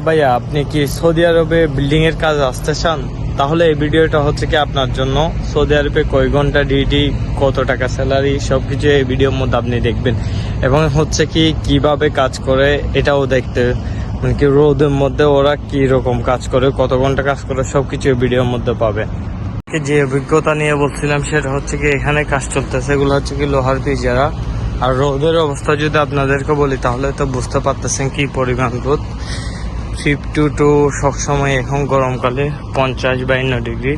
ভাইয়া, আপনি কি সৌদি আরবে বিল্ডিং এর কাজ আসতে চান? তাহলে এই ভিডিওটা হচ্ছে কি আপনার জন্য। সৌদি আরবে কয় ঘন্টা ডিউটি, কত টাকা স্যালারি, সবকিছু এই ভিডিওর মধ্যে আপনি দেখবেন। এবং হচ্ছে কি কিভাবে কাজ করে এটাও দেখতে, মানে কি রোদের মধ্যে ওরা কি রকম কাজ করে, কত ঘন্টা কাজ করে, সবকিছু এই ভিডিওর মধ্যে পাবেন। যে অভিজ্ঞতা নিয়ে বলছিলাম সেটা হচ্ছে কি এখানে কাজ চলতেছে, এগুলো হচ্ছে কি লোহার পিজারা। আর রোদের অবস্থা যদি আপনাদেরকে বলি তাহলে তো বুঝতে পারতেছেন কি পরিমাণ রোদ। 52 সবসময় এখন গরমকালে 50-52 ডিগ্রি।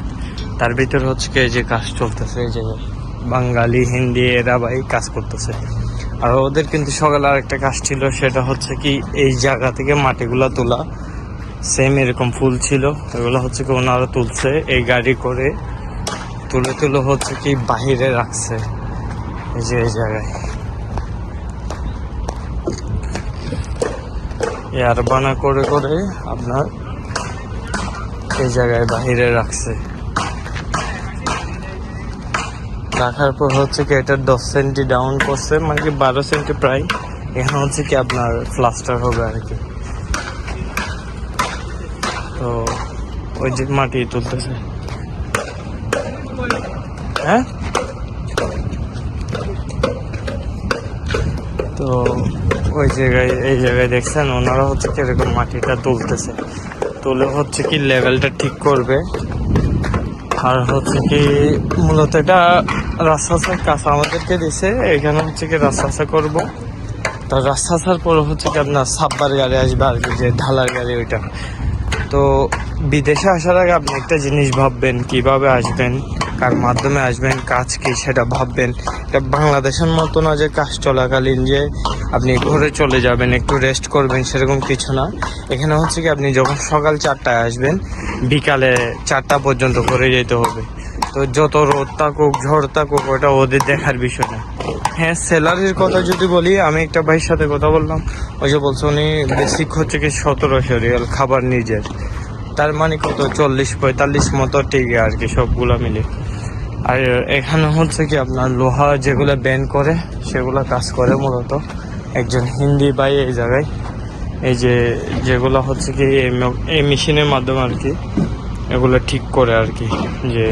তার ভিতরে হচ্ছে কি এই যে কাজ চলতেছে, এই যে বাঙালি হিন্দি এরা ভাই কাজ করতেছে। আর ওদের কিন্তু সকালে আরেকটা কাজ ছিল, সেটা হচ্ছে কি এই জায়গা থেকে মাটিগুলা তোলা। সেম এরকম ফুল ছিল, এগুলো হচ্ছে কি ওনারা তুলছে এই গাড়ি করে, তুলে তুলে হচ্ছে কি বাহিরে রাখছে এই যে এই জায়গায়। এয়ার বানা করে করে আপনার এই জায়গায় বাহিরে রাখছে। রাখার পর হচ্ছে কি এটা 10 সেন্টি ডাউন করছে, মানে কি 12 সেন্টি প্রায়। এখানে হচ্ছে কি আপনার প্লাস্টার হবে আর কি। তো ওই যে মাটি তুলতেছে, হ্যাঁ। তো ওই জায়গায় এই জায়গায় দেখছেন ওনারা হচ্ছে কি এরকম মাটিটা তুলতেছে, তুলে হচ্ছে কি লেভেলটা ঠিক করবে। আর হচ্ছে কি মূলত এটা রাস্তার কাজ আমাদেরকে দিছে, এখানে হচ্ছে কি রাস্তা করবো। তো রাস্তার পরে হচ্ছে কি আপনার সাব্বার গাড়ি আসবে আর কি, যে ঢালার গাড়ি ওইটা। তো বিদেশে আসার আগে আপনি একটা জিনিস ভাববেন, কিভাবে আসবেন, কার মাধ্যমে আসবেন, কাজ কি সেটা ভাববেন। এটা বাংলাদেশের মতো না যে কাজ চলাকালীন যে আপনি ঘরে চলে যাবেন একটু রেস্ট করবেন, সেরকম কিছু না। এখানে হচ্ছে কি আপনি যখন সকাল 4টায় আসবেন বিকালে 4টা পর্যন্ত করে যেতে হবে। তো যত রোদ থাকুক ঝড় থাকুক ওটা ওদের দেখার বিষয় না। হ্যাঁ, স্যালারির কথা যদি বলি, আমি একটা ভাইয়ের সাথে কথা বললাম, ওই যে বলছে উনি বেসিক হচ্ছে কি 1700 রিয়াল খাবার নিজের। তার মানে কত 40-45 মতো টিকে আর কি সবগুলা মিলে। আর এখানে হচ্ছে কি আপনার লোহা যেগুলো ব্যান্ড করে সেগুলো কাজ করে মূলত একজন হিন্দি ভাই এই জায়গায়। এই যে যেগুলো হচ্ছে কি এই মেশিনের মাধ্যমে আর কি এগুলো ঠিক করে আর কি, যে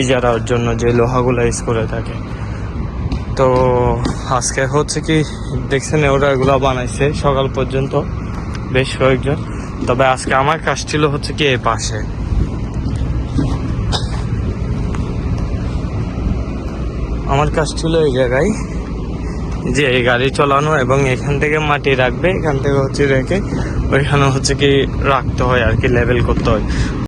ইজারার জন্য যে লোহাগুলো ইউজ করে থাকে। তো আজকে হচ্ছে কি দেখছেন ওরা এগুলো বানাইছে সকাল পর্যন্ত বেশ কয়েকজন। তবে আজকে আমার কাজ ছিল হচ্ছে কি এই পাশে, আমার কাজ ছিল এই জায়গায়, যে এই গাড়ি চালানো এবং এখান থেকে মাটি রাখবে, এখান থেকে হচ্ছে রেখে ওইখানে হচ্ছে কি রাখতে হয় আর কি, লেভেল করতে হয়।